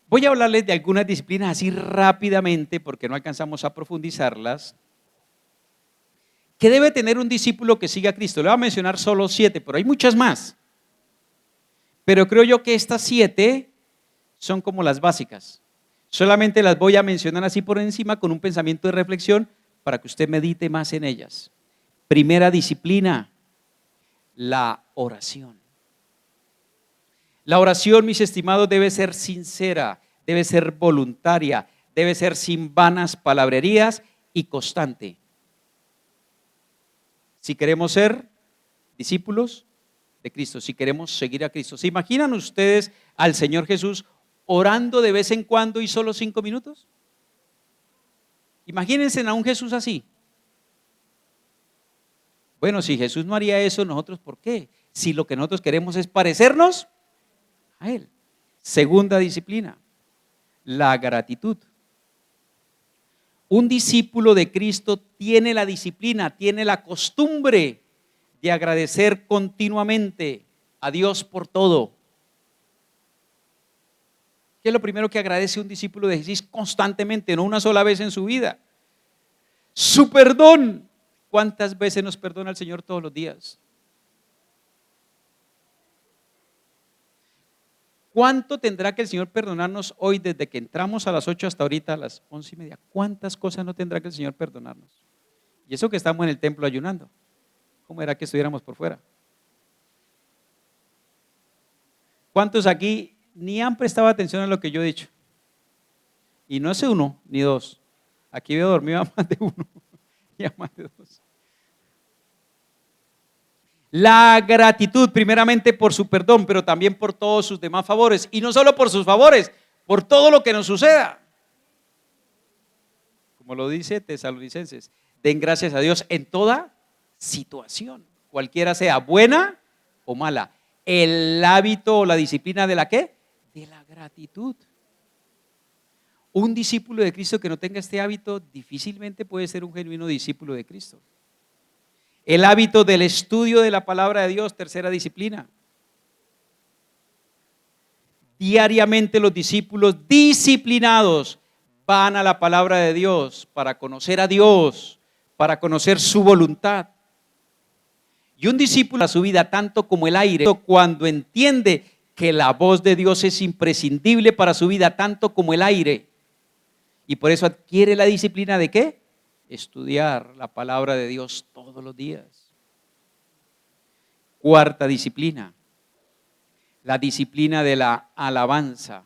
Voy a hablarles de algunas disciplinas así rápidamente, porque no alcanzamos a profundizarlas. ¿Qué debe tener un discípulo que siga a Cristo? Le voy a mencionar solo 7, pero hay muchas más. Pero creo yo que estas 7 son como las básicas. Solamente las voy a mencionar así por encima con un pensamiento de reflexión para que usted medite más en ellas. Primera disciplina, la oración. La oración, mis estimados, debe ser sincera, debe ser voluntaria, debe ser sin vanas palabrerías y constante. Si queremos ser discípulos de Cristo, si queremos seguir a Cristo. ¿Se imaginan ustedes al Señor Jesús orando de vez en cuando y solo 5 minutos? Imagínense a un Jesús así. Bueno, si Jesús no haría eso, nosotros ¿por qué? Si lo que nosotros queremos es parecernos a Él. Segunda disciplina, la gratitud. Un discípulo de Cristo tiene la disciplina, tiene la costumbre de agradecer continuamente a Dios por todo. ¿Qué es lo primero que agradece un discípulo de Jesús constantemente, no una sola vez en su vida? Su perdón. ¿Cuántas veces nos perdona el Señor todos los días? ¿Cuánto tendrá que el Señor perdonarnos hoy desde que entramos a las 8 hasta ahorita a las 11:30? ¿Cuántas cosas no tendrá que el Señor perdonarnos? Y eso que estamos en el templo ayunando. ¿Cómo era que estuviéramos por fuera? ¿Cuántos aquí ni han prestado atención a lo que yo he dicho? Y no es uno ni dos. Aquí veo dormido a más de uno y a más de dos. La gratitud, primeramente por su perdón, pero también por todos sus demás favores. Y no solo por sus favores, por todo lo que nos suceda. Como lo dice Tesalonicenses, den gracias a Dios en toda situación, cualquiera sea buena o mala. El hábito o la disciplina de la ¿qué? de la gratitud. Un discípulo de Cristo que no tenga este hábito difícilmente puede ser un genuino discípulo de Cristo. El hábito del estudio de la palabra de Dios, tercera disciplina. Diariamente los discípulos disciplinados van a la palabra de Dios para conocer a Dios, para conocer su voluntad. Y un discípulo a su vida tanto como el aire, cuando entiende que la voz de Dios es imprescindible para su vida tanto como el aire. Y por eso adquiere la disciplina de ¿qué? Estudiar la palabra de Dios todos los días. Cuarta disciplina, la disciplina de la alabanza.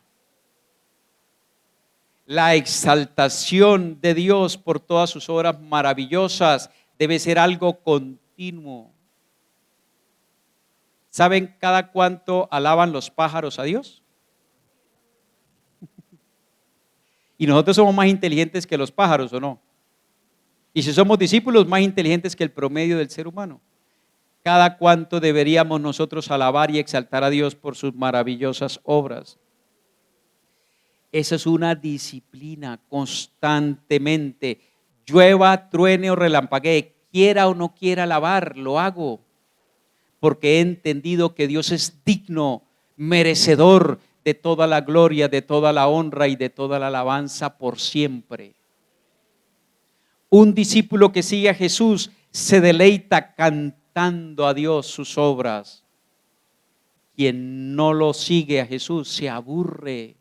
La exaltación de Dios por todas sus obras maravillosas debe ser algo continuo. ¿Saben cada cuánto alaban los pájaros a Dios? Y nosotros somos más inteligentes que los pájaros, ¿o no? Y si somos discípulos, más inteligentes que el promedio del ser humano. ¿Cada cuánto deberíamos nosotros alabar y exaltar a Dios por sus maravillosas obras? Esa es una disciplina constantemente. Llueva, truene o relampaguee, quiera o no quiera alabar, lo hago. Porque he entendido que Dios es digno, merecedor de toda la gloria, de toda la honra y de toda la alabanza por siempre. Un discípulo que sigue a Jesús se deleita cantando a Dios sus obras. Quien no lo sigue a Jesús se aburre.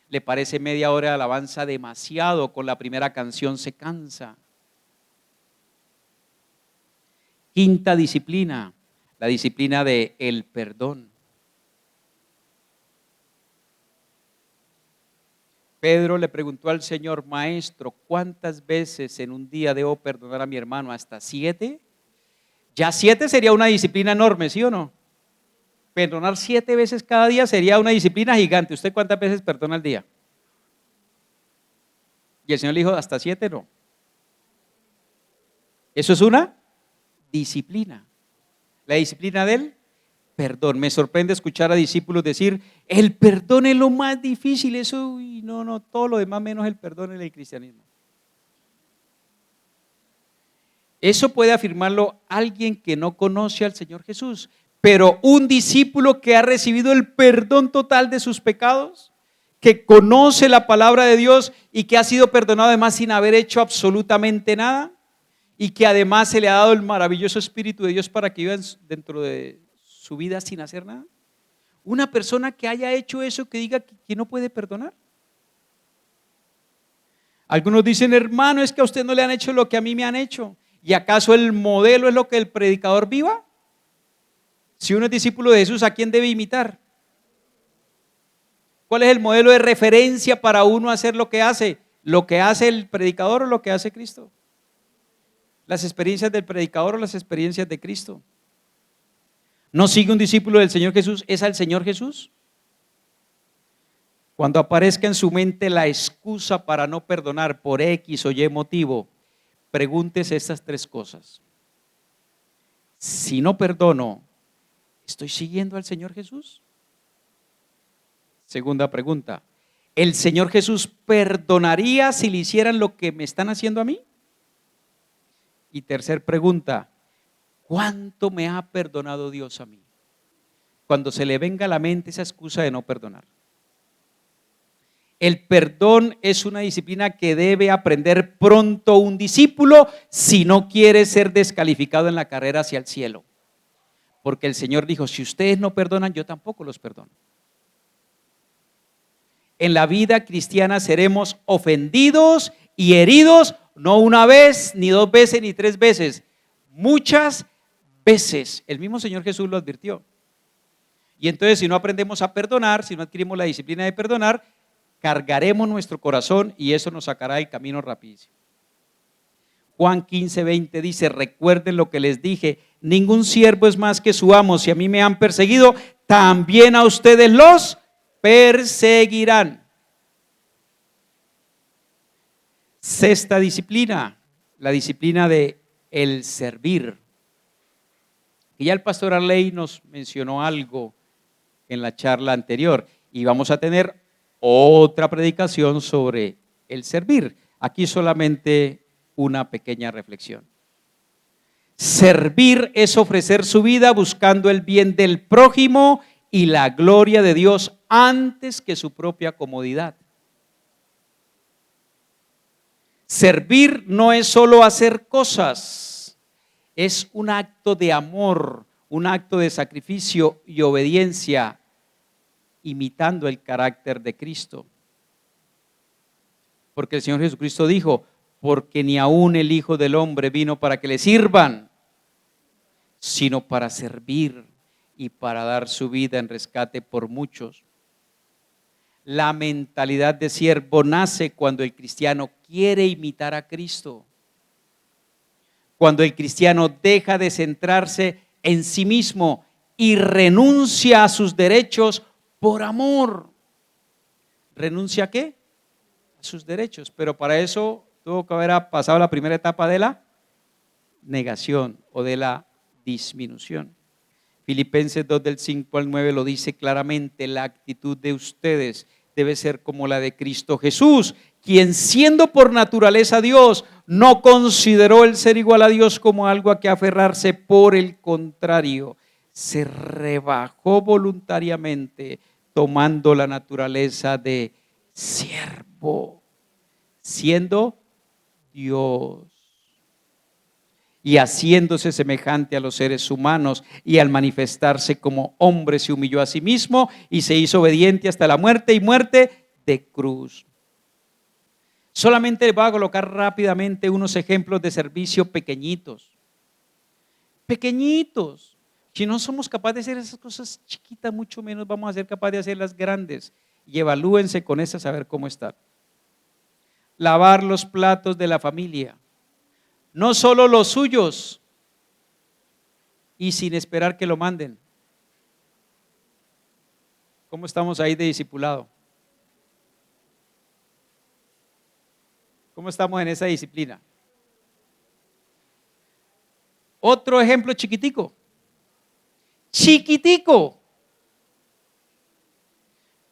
Le parece media hora de alabanza demasiado, con la primera canción se cansa. Quinta disciplina, la disciplina de el perdón. Pedro le preguntó al Señor: Maestro, ¿cuántas veces en un día debo perdonar a mi hermano? ¿Hasta 7? Ya 7 sería una disciplina enorme, ¿sí o no? Perdonar 7 veces cada día sería una disciplina gigante. ¿Usted cuántas veces perdona al día? Y el Señor le dijo: hasta 7 no. Eso es una disciplina. La disciplina del perdón. Me sorprende escuchar a discípulos decir: el perdón es lo más difícil. Eso, no, todo lo demás menos el perdón en el cristianismo. Eso puede afirmarlo alguien que no conoce al Señor Jesús, pero un discípulo que ha recibido el perdón total de sus pecados, que conoce la palabra de Dios y que ha sido perdonado además sin haber hecho absolutamente nada, y que además se le ha dado el maravilloso Espíritu de Dios para que viva dentro de su vida sin hacer nada. Una persona que haya hecho eso, que diga que no puede perdonar. Algunos dicen: hermano, es que a usted no le han hecho lo que a mí me han hecho. ¿Y acaso el modelo es lo que el predicador viva? Si uno es discípulo de Jesús, ¿a quién debe imitar? ¿Cuál es el modelo de referencia para uno hacer lo que hace? ¿Lo que hace el predicador o lo que hace Cristo? ¿Las experiencias del predicador o las experiencias de Cristo? ¿No sigue un discípulo del Señor Jesús? ¿Es al Señor Jesús? Cuando aparezca en su mente la excusa para no perdonar por X o Y motivo, pregúntese estas 3 cosas. Si no perdono, ¿estoy siguiendo al Señor Jesús? Segunda pregunta: ¿el Señor Jesús perdonaría si le hicieran lo que me están haciendo a mí? Y tercer pregunta: ¿cuánto me ha perdonado Dios a mí? Cuando se le venga a la mente esa excusa de no perdonar. El perdón es una disciplina que debe aprender pronto un discípulo si no quiere ser descalificado en la carrera hacia el cielo. Porque el Señor dijo: si ustedes no perdonan, yo tampoco los perdono. En la vida cristiana seremos ofendidos y heridos, no una vez, ni 2 veces, ni 3 veces, muchas veces. El mismo Señor Jesús lo advirtió. Y entonces, si no aprendemos a perdonar, si no adquirimos la disciplina de perdonar, cargaremos nuestro corazón y eso nos sacará del camino rapidísimo. Juan 15:20 dice: recuerden lo que les dije, ningún siervo es más que su amo. Si a mí me han perseguido, también a ustedes los perseguirán. Sexta disciplina, la disciplina de el servir. Y ya el pastor Arley nos mencionó algo en la charla anterior, Y vamos a tener otra predicación sobre el servir. Aquí solamente una pequeña reflexión. Servir es ofrecer su vida buscando el bien del prójimo y la gloria de Dios antes que su propia comodidad. Servir no es solo hacer cosas, es un acto de amor, un acto de sacrificio y obediencia, imitando el carácter de Cristo. Porque el Señor Jesucristo dijo, porque ni aún el Hijo del Hombre vino para que le sirvan, sino para servir y para dar su vida en rescate por muchos. La mentalidad de siervo nace cuando el cristiano quiere imitar a Cristo. Cuando el cristiano deja de centrarse en sí mismo y renuncia a sus derechos por amor. ¿Renuncia a qué? A sus derechos. Pero para eso tuvo que haber pasado la primera etapa de la negación o de la disminución. Filipenses 2 del 5 al 9 lo dice claramente: la actitud de ustedes debe ser como la de Cristo Jesús, quien siendo por naturaleza Dios, no consideró el ser igual a Dios como algo a que aferrarse, por el contrario, se rebajó voluntariamente, tomando la naturaleza de siervo, siendo Dios y haciéndose semejante a los seres humanos, y al manifestarse como hombre se humilló a sí mismo y se hizo obediente hasta la muerte, y muerte de cruz. Solamente les voy a colocar rápidamente unos ejemplos de servicio pequeñitos. Pequeñitos. Si no somos capaces de hacer esas cosas chiquitas, mucho menos vamos a ser capaces de hacerlas grandes. Y evalúense con esas a ver cómo están. Lavar los platos de la familia. No solo los suyos, y sin esperar que lo manden. ¿Cómo estamos ahí de discipulado? ¿Cómo estamos en esa disciplina? Otro ejemplo chiquitico. Chiquitico.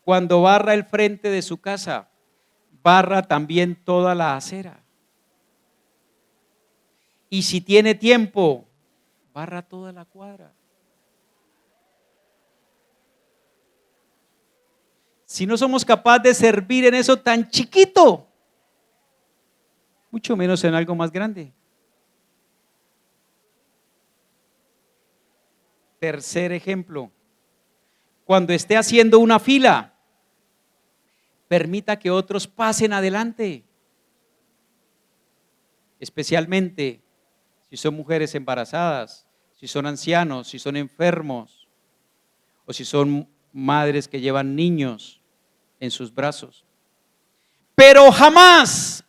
Cuando barra el frente de su casa, barra también toda la acera. Y si tiene tiempo, barra toda la cuadra. Si no somos capaces de servir en eso tan chiquito, mucho menos en algo más grande. Tercer ejemplo, cuando esté haciendo una fila, permita que otros pasen adelante, especialmente si son mujeres embarazadas, si son ancianos, si son enfermos, o si son madres que llevan niños en sus brazos. Pero jamás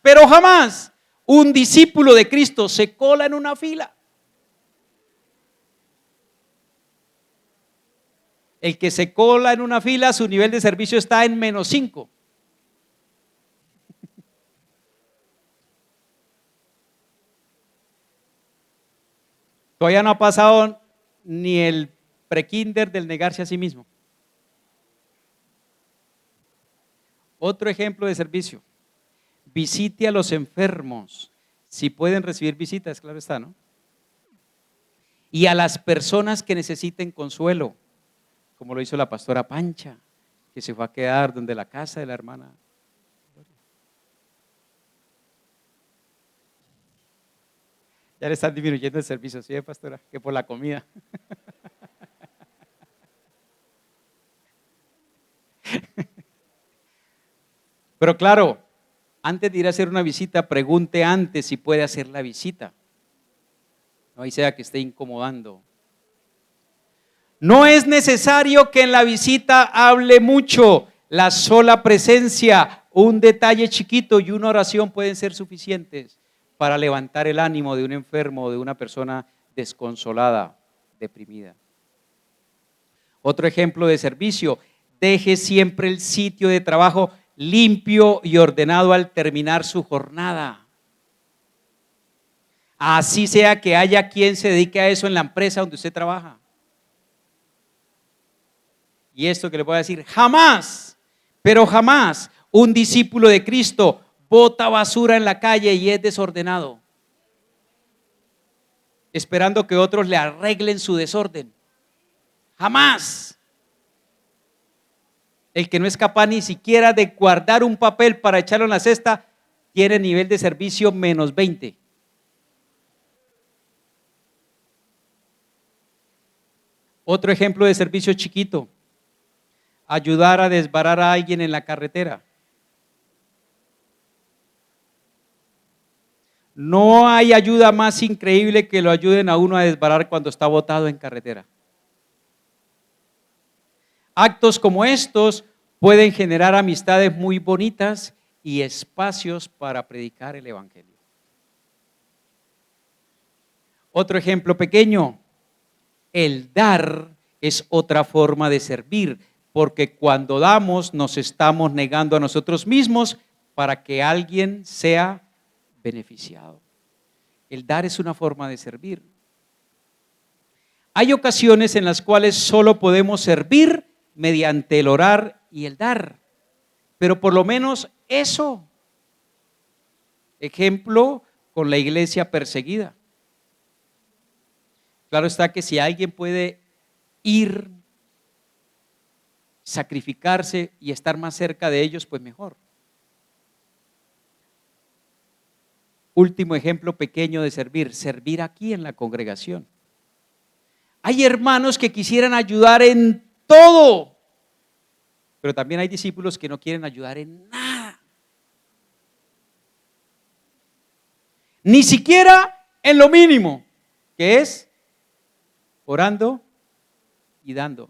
un discípulo de Cristo se cola en una fila. El que se cola en una fila, su nivel de servicio está en -5. Todavía no ha pasado ni el prekinder del negarse a sí mismo. Otro ejemplo de servicio: visite a los enfermos, si pueden recibir visitas, claro está, ¿no? Y a las personas que necesiten consuelo, como lo hizo la pastora Pancha, que se fue a quedar donde la casa de la hermana. Ya le están disminuyendo el servicio, ¿sí, pastora? Que por la comida. Pero claro, antes de ir a hacer una visita, pregunte antes si puede hacer la visita. No ahí sea que esté incomodando. No es necesario que en la visita hable mucho. La sola presencia, un detalle chiquito y una oración pueden ser suficientes para levantar el ánimo de un enfermo o de una persona desconsolada, deprimida. Otro ejemplo de servicio: deje siempre el sitio de trabajo limpio y ordenado al terminar su jornada. Así sea que haya quien se dedique a eso en la empresa donde usted trabaja. Y esto que le voy a decir, jamás, pero jamás un discípulo de Cristo bota basura en la calle y es desordenado, esperando que otros le arreglen su desorden. Jamás. El que no es capaz ni siquiera de guardar un papel para echarlo en la cesta tiene nivel de servicio -20. Otro ejemplo de servicio chiquito: ayudar a desbarar a alguien en la carretera. No hay ayuda más increíble que lo ayuden a uno a desbarar cuando está botado en carretera. Actos como estos pueden generar amistades muy bonitas y espacios para predicar el evangelio. Otro ejemplo pequeño: el dar es otra forma de servir, porque cuando damos nos estamos negando a nosotros mismos para que alguien sea beneficiado. El dar es una forma de servir. Hay ocasiones en las cuales solo podemos servir mediante el orar y el dar, pero por lo menos eso. Ejemplo con la iglesia perseguida. Claro está que si alguien puede ir, sacrificarse y estar más cerca de ellos, pues mejor. Último ejemplo pequeño de servir aquí en la congregación. Hay hermanos que quisieran ayudar en todo, pero también hay discípulos que no quieren ayudar en nada, ni siquiera en lo mínimo, que es orando y dando.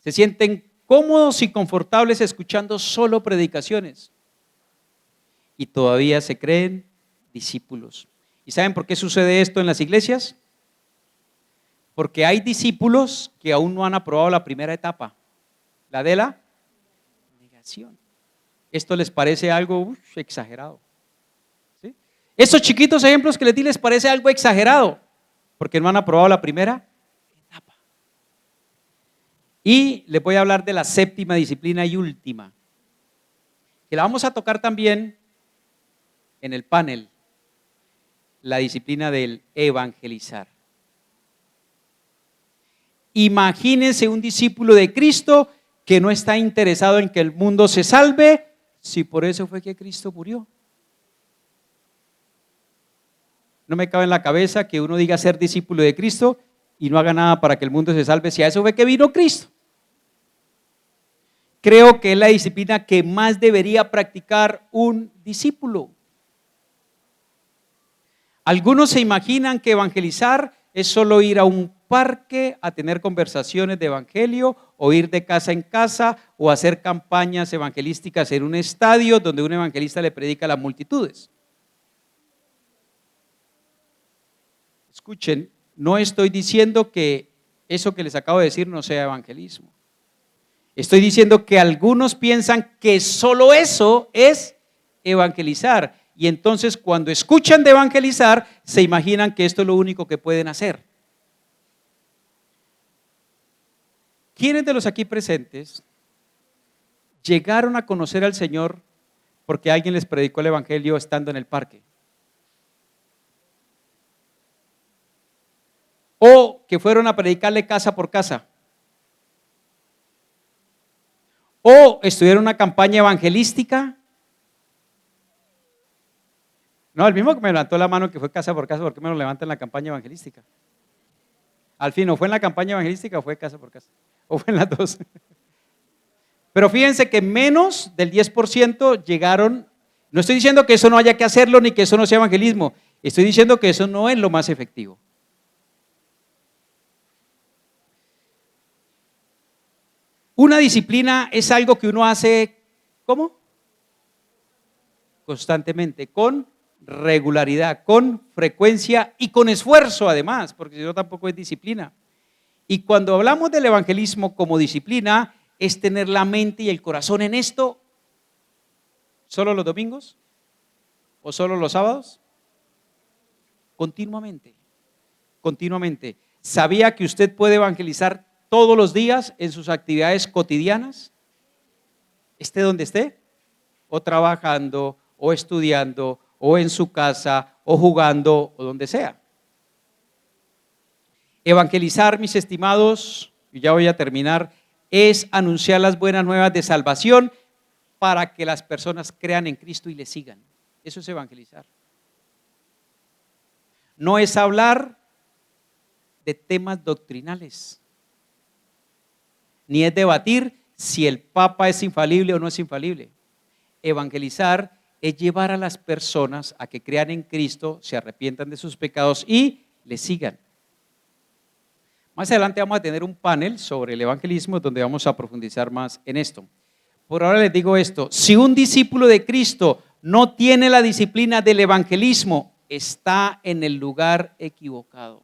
Se sienten cómodos y confortables escuchando solo predicaciones y todavía se creen discípulos. ¿Y saben por qué sucede esto en las iglesias? Porque hay discípulos que aún no han aprobado la primera etapa, la de la negación. Esto les parece algo exagerado, ¿sí? Esos chiquitos ejemplos que les di les parece algo exagerado, porque no han aprobado la primera etapa. Y les voy a hablar de la séptima disciplina y última, que la vamos a tocar también en el panel, la disciplina del evangelizar. Imagínense un discípulo de Cristo que no está interesado en que el mundo se salve, si por eso fue que Cristo murió. No me cabe en la cabeza que uno diga ser discípulo de Cristo y no haga nada para que el mundo se salve, si a eso fue que vino Cristo. Creo que es la disciplina que más debería practicar un discípulo. Algunos se imaginan que evangelizar es solo ir a un parque a tener conversaciones de evangelio, o ir de casa en casa, o hacer campañas evangelísticas en un estadio donde un evangelista le predica a las multitudes. Escuchen, no estoy diciendo que eso que les acabo de decir no sea evangelismo. Estoy diciendo que algunos piensan que solo eso es evangelizar, y entonces cuando escuchan de evangelizar se imaginan que esto es lo único que pueden hacer. ¿Quiénes de los aquí presentes llegaron a conocer al Señor porque alguien les predicó el evangelio estando en el parque? ¿O que fueron a predicarle casa por casa? ¿O estuvieron en una campaña evangelística? No, el mismo que me levantó la mano que fue casa por casa, ¿por qué me lo levanta en la campaña evangelística? Al fin, ¿o fue en la campaña evangelística o fue casa por casa? ¿O fue en las dos? Pero fíjense que menos del 10% llegaron. No estoy diciendo que eso no haya que hacerlo ni que eso no sea evangelismo. Estoy diciendo que eso no es lo más efectivo. Una disciplina es algo que uno hace, ¿cómo? Constantemente, con regularidad, con frecuencia y con esfuerzo además, porque si no tampoco es disciplina. Y cuando hablamos del evangelismo como disciplina, es tener la mente y el corazón en esto. ¿Solo los domingos? ¿O solo los sábados? Continuamente, continuamente. ¿Sabía que usted puede evangelizar todos los días en sus actividades cotidianas, esté donde esté, o trabajando, o estudiando, o en su casa, o jugando, o donde sea. Evangelizar, mis estimados, y ya voy a terminar, es anunciar las buenas nuevas de salvación para que las personas crean en Cristo y le sigan. Eso es evangelizar. No es hablar de temas doctrinales, ni es debatir si el Papa es infalible o no es infalible. Evangelizar es llevar a las personas a que crean en Cristo, se arrepientan de sus pecados y le sigan. Más adelante vamos a tener un panel sobre el evangelismo donde vamos a profundizar más en esto. Por ahora les digo esto: si un discípulo de Cristo no tiene la disciplina del evangelismo, está en el lugar equivocado.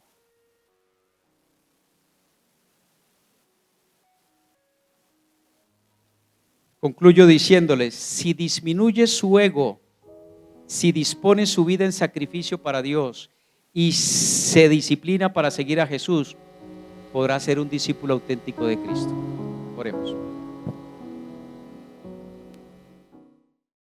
Concluyo diciéndoles: si disminuye su ego, si dispone su vida en sacrificio para Dios y se disciplina para seguir a Jesús, podrá ser un discípulo auténtico de Cristo. Oremos.